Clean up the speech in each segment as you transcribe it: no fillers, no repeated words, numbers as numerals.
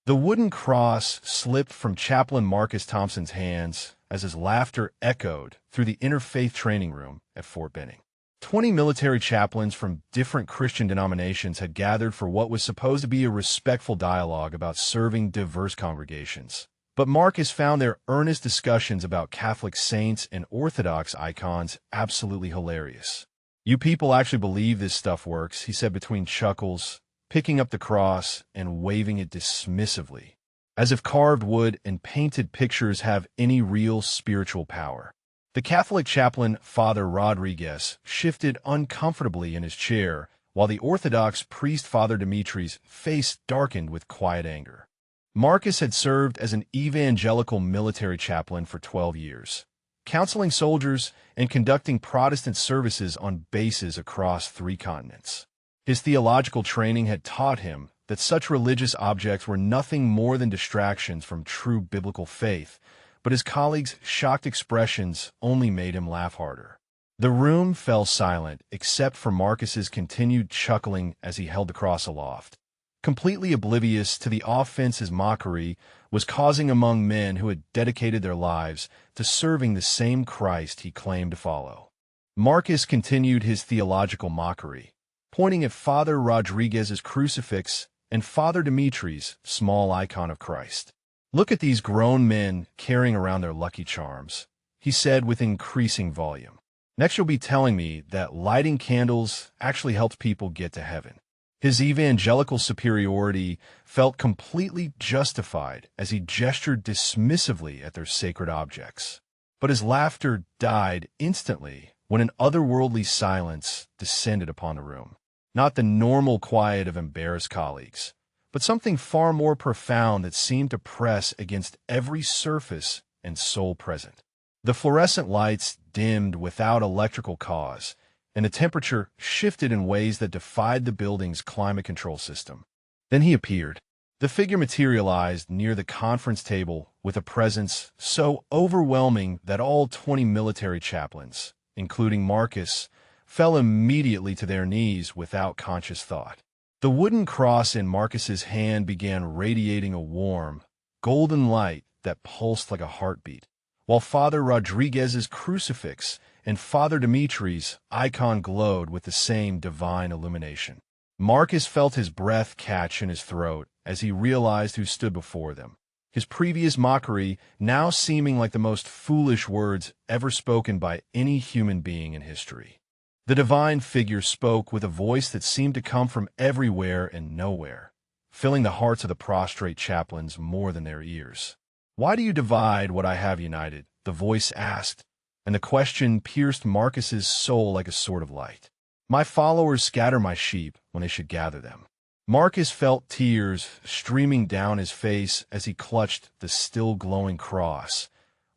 The wooden cross slipped from Chaplain Marcus Thompson's hands as his laughter echoed through the interfaith training room at Fort Benning. 20 military chaplains from different Christian denominations had gathered for what was supposed to be a respectful dialogue about serving diverse congregations. But Marcus found their earnest discussions about Catholic saints and Orthodox icons absolutely hilarious. "You people actually believe this stuff works," he said between chuckles, picking up the cross and waving it dismissively, as if carved wood and painted pictures have any real spiritual power. The Catholic chaplain, Father Rodriguez, shifted uncomfortably in his chair, while the Orthodox priest, Father Dimitri's face darkened with quiet anger. Marcus had served as an evangelical military chaplain for 12 years, counseling soldiers and conducting Protestant services on bases across 3 continents. His theological training had taught him that such religious objects were nothing more than distractions from true biblical faith, but his colleagues' shocked expressions only made him laugh harder. The room fell silent, except for Marcus's continued chuckling as he held the cross aloft, completely oblivious to the offense his mockery was causing among men who had dedicated their lives to serving the same Christ he claimed to follow. Marcus continued his theological mockery, pointing at Father Rodriguez's crucifix and Father Dimitri's small icon of Christ. "Look at these grown men carrying around their Lucky Charms," he said with increasing volume. "Next you'll be telling me that lighting candles actually helps people get to heaven." His evangelical superiority felt completely justified as he gestured dismissively at their sacred objects. But his laughter died instantly when an otherworldly silence descended upon the room. Not the normal quiet of embarrassed colleagues, but something far more profound that seemed to press against every surface and soul present. The fluorescent lights dimmed without electrical cause, and the temperature shifted in ways that defied the building's climate control system. Then he appeared. The figure materialized near the conference table with a presence so overwhelming that all 20 military chaplains, including Marcus, fell immediately to their knees without conscious thought. The wooden cross in Marcus's hand began radiating a warm, golden light that pulsed like a heartbeat, while Father Rodriguez's crucifix and Father Dimitri's icon glowed with the same divine illumination. Marcus felt his breath catch in his throat as he realized who stood before them, his previous mockery now seeming like the most foolish words ever spoken by any human being in history. The divine figure spoke with a voice that seemed to come from everywhere and nowhere, filling the hearts of the prostrate chaplains more than their ears. "Why do you divide what I have united?" the voice asked, and the question pierced Marcus's soul like a sword of light. "My followers scatter my sheep when they should gather them." Marcus felt tears streaming down his face as he clutched the still glowing cross,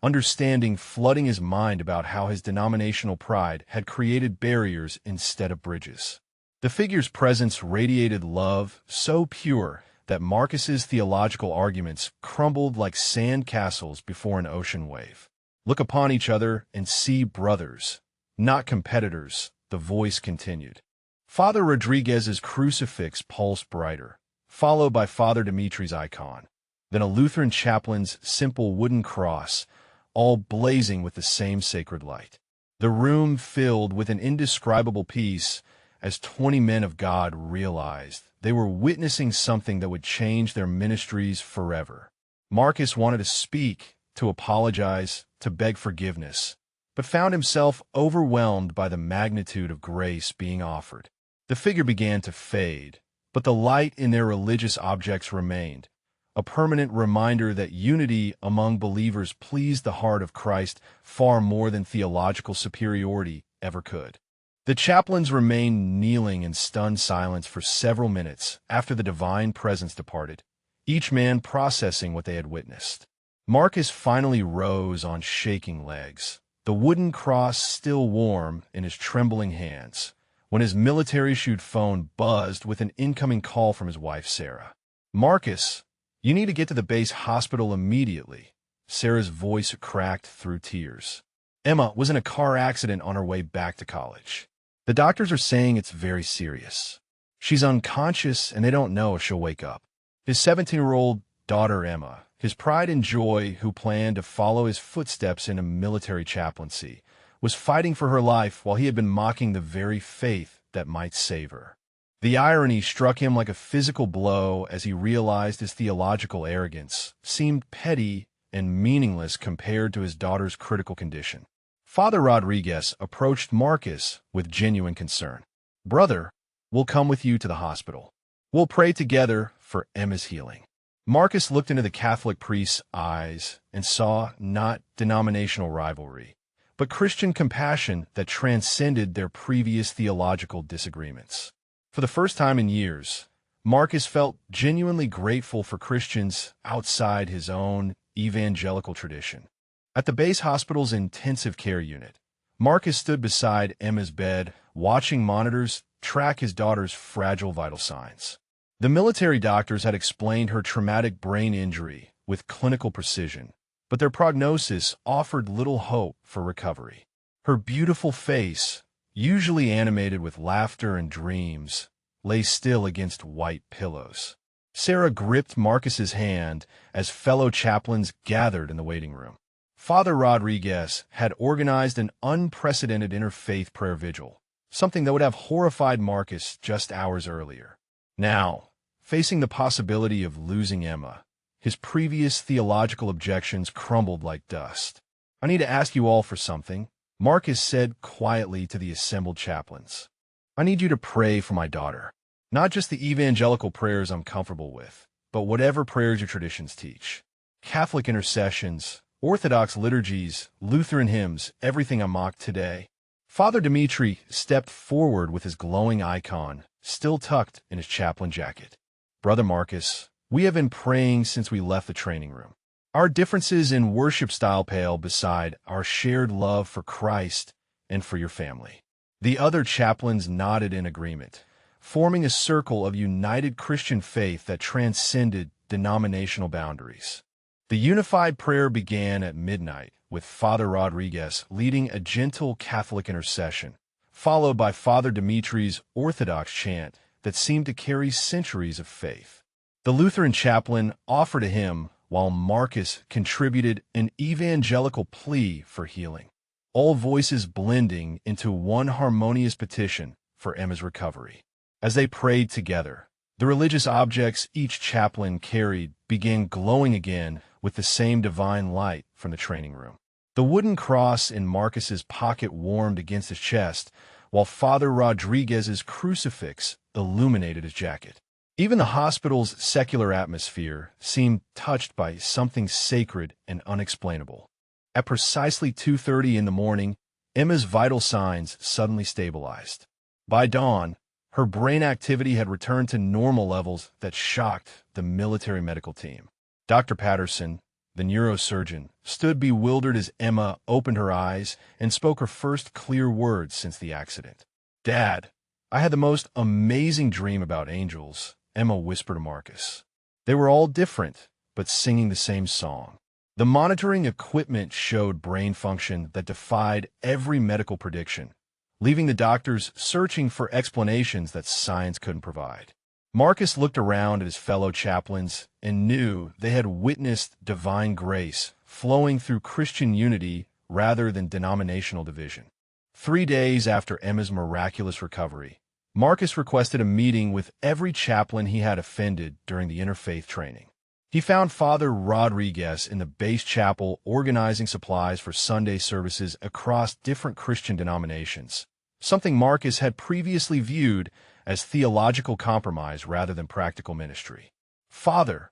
understanding flooding his mind about how his denominational pride had created barriers instead of bridges. The figure's presence radiated love so pure that Marcus's theological arguments crumbled like sand castles before an ocean wave. "Look upon each other and see brothers, not competitors," the voice continued. Father Rodriguez's crucifix pulsed brighter, followed by Father Dimitri's icon, then a Lutheran chaplain's simple wooden cross, all blazing with the same sacred light. The room filled with an indescribable peace as 20 men of God realized they were witnessing something that would change their ministries forever. Marcus wanted to speak, to apologize, to beg forgiveness, but found himself overwhelmed by the magnitude of grace being offered. The figure began to fade, but the light in their religious objects remained, a permanent reminder that unity among believers pleased the heart of Christ far more than theological superiority ever could. The chaplains remained kneeling in stunned silence for several minutes after the divine presence departed, each man processing what they had witnessed. Marcus finally rose on shaking legs, the wooden cross still warm in his trembling hands, when his military-issued phone buzzed with an incoming call from his wife, Sarah. "Marcus, you need to get to the base hospital immediately." Sarah's voice cracked through tears. "Emma was in a car accident on her way back to college. The doctors are saying it's very serious. She's unconscious and they don't know if she'll wake up." His 17-year-old daughter Emma, his pride and joy, who planned to follow his footsteps in a military chaplaincy, was fighting for her life while he had been mocking the very faith that might save her. The irony struck him like a physical blow as he realized his theological arrogance seemed petty and meaningless compared to his daughter's critical condition. Father Rodriguez approached Marcus with genuine concern. "Brother, we'll come with you to the hospital. We'll pray together for Emma's healing." Marcus looked into the Catholic priest's eyes and saw not denominational rivalry, but Christian compassion that transcended their previous theological disagreements. For the first time in years, Marcus felt genuinely grateful for Christians outside his own evangelical tradition. At the base hospital's intensive care unit, Marcus stood beside Emma's bed, watching monitors track his daughter's fragile vital signs. The military doctors had explained her traumatic brain injury with clinical precision, but their prognosis offered little hope for recovery. Her beautiful face, usually animated with laughter and dreams, lay still against white pillows. Sarah gripped Marcus's hand as fellow chaplains gathered in the waiting room. Father Rodriguez had organized an unprecedented interfaith prayer vigil, something that would have horrified Marcus just hours earlier. Now, facing the possibility of losing Emma, his previous theological objections crumbled like dust. "I need to ask you all for something," Marcus said quietly to the assembled chaplains. "I need you to pray for my daughter. Not just the evangelical prayers I'm comfortable with, but whatever prayers your traditions teach. Catholic intercessions, Orthodox liturgies, Lutheran hymns, everything I mocked today." Father Dimitri stepped forward with his glowing icon, still tucked in his chaplain jacket. "Brother Marcus, we have been praying since we left the training room. Our differences in worship style pale beside our shared love for Christ and for your family." The other chaplains nodded in agreement, forming a circle of united Christian faith that transcended denominational boundaries. The unified prayer began at midnight, with Father Rodriguez leading a gentle Catholic intercession, followed by Father Dimitri's Orthodox chant that seemed to carry centuries of faith. The Lutheran chaplain offered a hymn, while Marcus contributed an evangelical plea for healing, all voices blending into one harmonious petition for Emma's recovery. As they prayed together, the religious objects each chaplain carried began glowing again with the same divine light from the training room. The wooden cross in Marcus's pocket warmed against his chest, while Father Rodriguez's crucifix illuminated his jacket. Even the hospital's secular atmosphere seemed touched by something sacred and unexplainable. At precisely 2:30 in the morning, Emma's vital signs suddenly stabilized. By dawn, her brain activity had returned to normal levels that shocked the military medical team. Dr. Patterson, the neurosurgeon, stood bewildered as Emma opened her eyes and spoke her first clear words since the accident. "Dad, I had the most amazing dream about angels," Emma whispered to Marcus. "They were all different, but singing the same song." The monitoring equipment showed brain function that defied every medical prediction, leaving the doctors searching for explanations that science couldn't provide. Marcus looked around at his fellow chaplains and knew they had witnessed divine grace flowing through Christian unity rather than denominational division. 3 days after Emma's miraculous recovery, Marcus requested a meeting with every chaplain he had offended during the interfaith training. He found Father Rodriguez in the base chapel organizing supplies for Sunday services across different Christian denominations, something Marcus had previously viewed as theological compromise rather than practical ministry. "Father,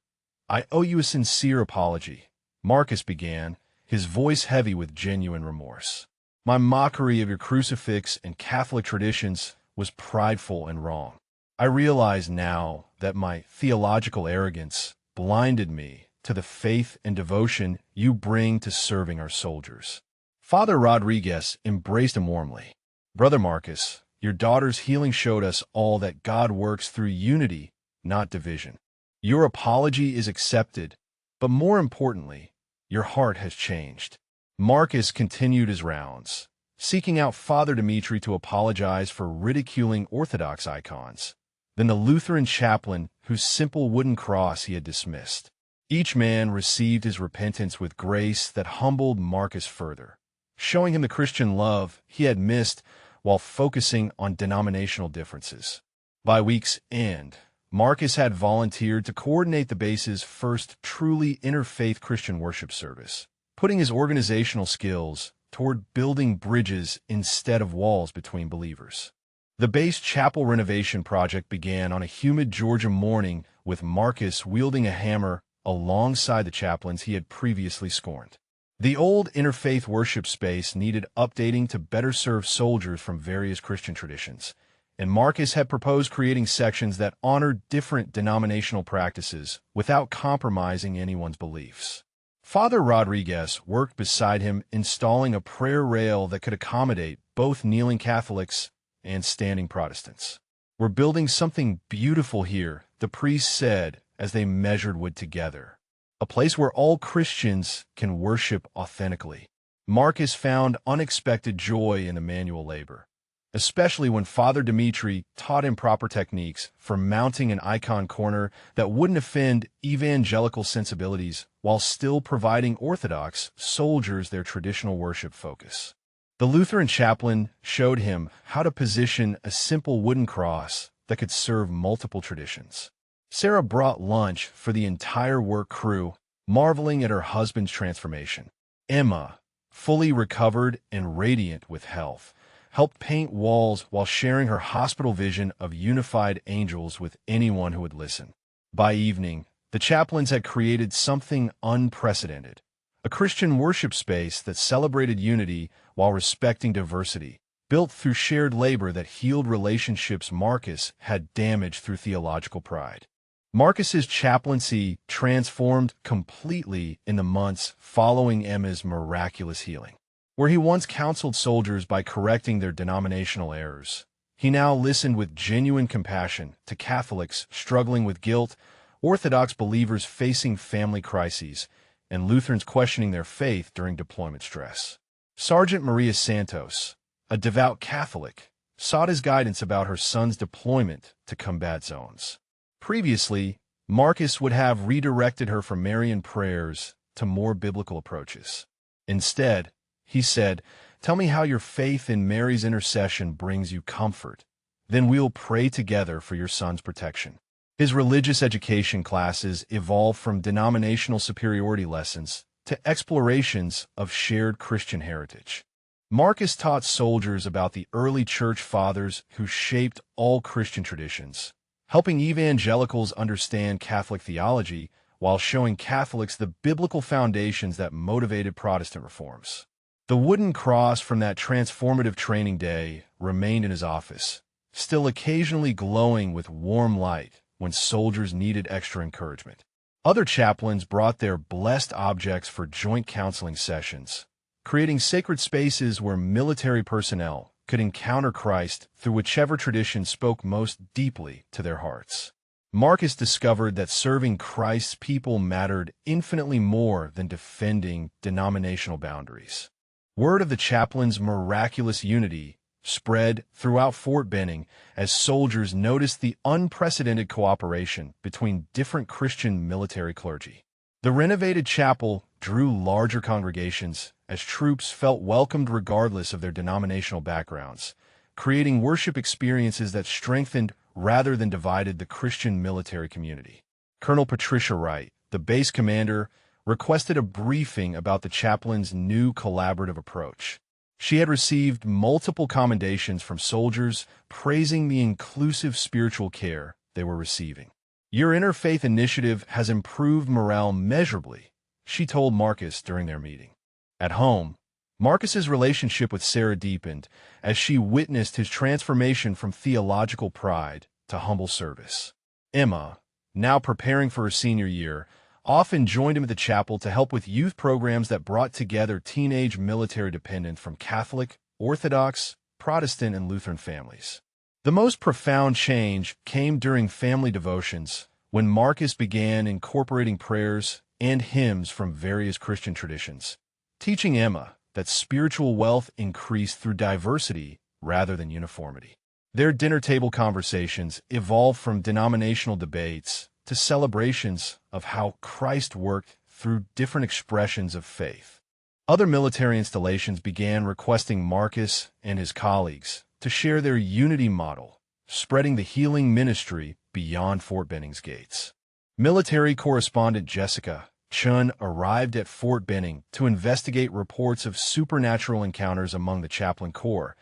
I owe you a sincere apology," Marcus began, his voice heavy with genuine remorse. "My mockery of your crucifix and Catholic traditions was prideful and wrong. I realize now that my theological arrogance blinded me to the faith and devotion you bring to serving our soldiers." Father Rodriguez embraced him warmly. "Brother Marcus, your daughter's healing showed us all that God works through unity, not division. Your apology is accepted, but more importantly, your heart has changed." Marcus continued his rounds, seeking out Father Dimitri to apologize for ridiculing Orthodox icons, then the Lutheran chaplain whose simple wooden cross he had dismissed. Each man received his repentance with grace that humbled Marcus further, showing him the Christian love he had missed while focusing on denominational differences. By week's end, Marcus had volunteered to coordinate the base's first truly interfaith Christian worship service, putting his organizational skills toward building bridges instead of walls between believers. The base chapel renovation project began on a humid Georgia morning with Marcus wielding a hammer alongside the chaplains he had previously scorned. The old interfaith worship space needed updating to better serve soldiers from various Christian traditions, and Marcus had proposed creating sections that honored different denominational practices without compromising anyone's beliefs. Father Rodriguez worked beside him, installing a prayer rail that could accommodate both kneeling Catholics and standing Protestants. "We're building something beautiful here," the priest said as they measured wood together. "A place where all Christians can worship authentically." Marcus found unexpected joy in the manual labor, especially when Father Dimitri taught him proper techniques for mounting an icon corner that wouldn't offend evangelical sensibilities while still providing Orthodox soldiers their traditional worship focus. The Lutheran chaplain showed him how to position a simple wooden cross that could serve multiple traditions. Sarah brought lunch for the entire work crew, marveling at her husband's transformation. Emma, fully recovered and radiant with health, helped paint walls while sharing her hospital vision of unified angels with anyone who would listen. By evening, the chaplains had created something unprecedented, a Christian worship space that celebrated unity while respecting diversity, built through shared labor that healed relationships Marcus had damaged through theological pride. Marcus's chaplaincy transformed completely in the months following Emma's miraculous healing. Where he once counseled soldiers by correcting their denominational errors, he now listened with genuine compassion to Catholics struggling with guilt, Orthodox believers facing family crises, and Lutherans questioning their faith during deployment stress. Sergeant Maria Santos, a devout Catholic, sought his guidance about her son's deployment to combat zones. Previously, Marcus would have redirected her from Marian prayers to more biblical approaches. Instead, he said, "Tell me how your faith in Mary's intercession brings you comfort. Then we'll pray together for your son's protection." His religious education classes evolved from denominational superiority lessons to explorations of shared Christian heritage. Marcus taught soldiers about the early church fathers who shaped all Christian traditions, helping evangelicals understand Catholic theology while showing Catholics the biblical foundations that motivated Protestant reforms. The wooden cross from that transformative training day remained in his office, still occasionally glowing with warm light when soldiers needed extra encouragement. Other chaplains brought their blessed objects for joint counseling sessions, creating sacred spaces where military personnel could encounter Christ through whichever tradition spoke most deeply to their hearts. Marcus discovered that serving Christ's people mattered infinitely more than defending denominational boundaries. Word of the chaplain's miraculous unity spread throughout Fort Benning as soldiers noticed the unprecedented cooperation between different Christian military clergy. The renovated chapel drew larger congregations as troops felt welcomed regardless of their denominational backgrounds, creating worship experiences that strengthened rather than divided the Christian military community. Colonel Patricia Wright, the base commander, requested a briefing about the chaplain's new collaborative approach. She had received multiple commendations from soldiers praising the inclusive spiritual care they were receiving. "Your interfaith initiative has improved morale measurably," she told Marcus during their meeting. At home, Marcus's relationship with Sarah deepened as she witnessed his transformation from theological pride to humble service. Emma, now preparing for her senior year, often joined him at the chapel to help with youth programs that brought together teenage military dependents from Catholic, Orthodox, Protestant, and Lutheran families. The most profound change came during family devotions, when Marcus began incorporating prayers and hymns from various Christian traditions, teaching Emma that spiritual wealth increased through diversity rather than uniformity. Their dinner table conversations evolved from denominational debates to celebrations of how Christ worked through different expressions of faith. Other military installations began requesting Marcus and his colleagues to share their unity model, spreading the healing ministry beyond Fort Benning's gates. Military correspondent Jessica Chun arrived at Fort Benning to investigate reports of supernatural encounters among the chaplain corps,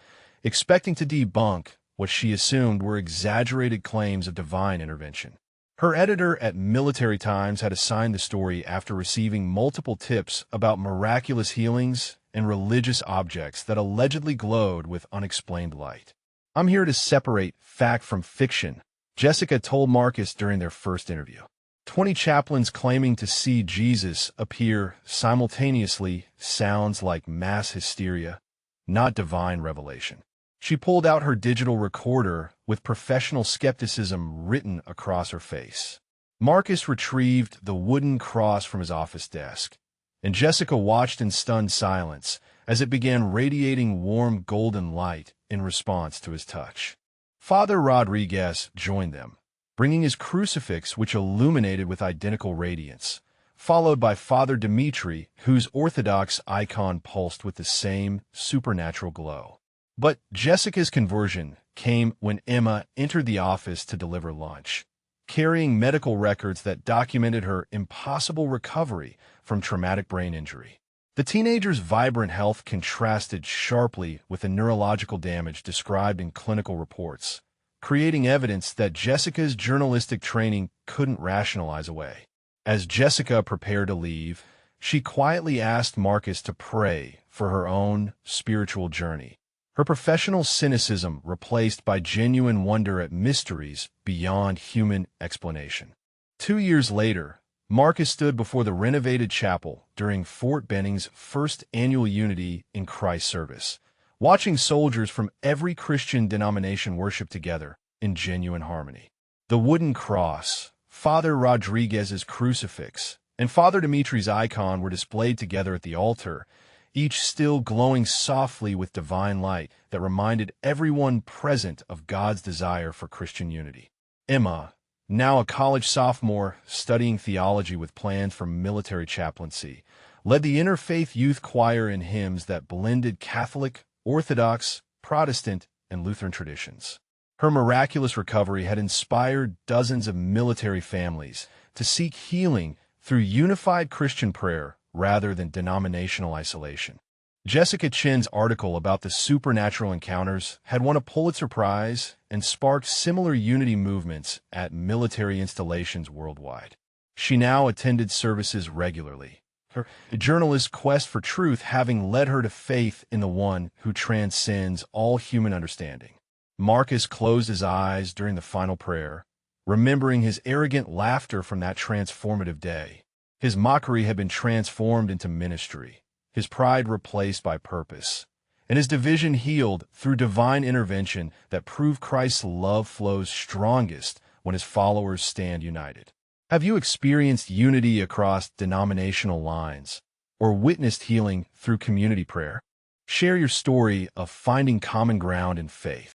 expecting to debunk what she assumed were exaggerated claims of divine intervention. Her editor at Military Times had assigned the story after receiving multiple tips about miraculous healings and religious objects that allegedly glowed with unexplained light. "I'm here to separate fact from fiction," Jessica told Marcus during their first interview. 20 chaplains claiming to see Jesus appear simultaneously sounds like mass hysteria, not divine revelation. She pulled out her digital recorder with professional skepticism written across her face. Marcus retrieved the wooden cross from his office desk, and Jessica watched in stunned silence as it began radiating warm golden light in response to his touch. Father Rodriguez joined them, bringing his crucifix, which illuminated with identical radiance, followed by Father Dimitri, whose Orthodox icon pulsed with the same supernatural glow. But Jessica's conversion came when Emma entered the office to deliver lunch, carrying medical records that documented her impossible recovery from traumatic brain injury. The teenager's vibrant health contrasted sharply with the neurological damage described in clinical reports, creating evidence that Jessica's journalistic training couldn't rationalize away. As Jessica prepared to leave, she quietly asked Marcus to pray for her own spiritual journey, her professional cynicism replaced by genuine wonder at mysteries beyond human explanation. 2 years later, Marcus stood before the renovated chapel during Fort Benning's first annual Unity in Christ service, watching soldiers from every Christian denomination worship together in genuine harmony. The wooden cross, Father Rodriguez's crucifix, and Father Dimitri's icon were displayed together at the altar, each still glowing softly with divine light that reminded everyone present of God's desire for Christian unity. Emma, now a college sophomore studying theology with plans for military chaplaincy, led the interfaith youth choir in hymns that blended Catholic, Orthodox, Protestant, and Lutheran traditions. Her miraculous recovery had inspired dozens of military families to seek healing through unified Christian prayer rather than denominational isolation. Jessica Chin's article about the supernatural encounters had won a Pulitzer Prize and sparked similar unity movements at military installations worldwide. She now attended services regularly, her journalist's quest for truth having led her to faith in the one who transcends all human understanding. Marcus closed his eyes during the final prayer, remembering his arrogant laughter from that transformative day. His mockery had been transformed into ministry, his pride replaced by purpose, and his division healed through divine intervention that proved Christ's love flows strongest when his followers stand united. Have you experienced unity across denominational lines or witnessed healing through community prayer? Share your story of finding common ground in faith.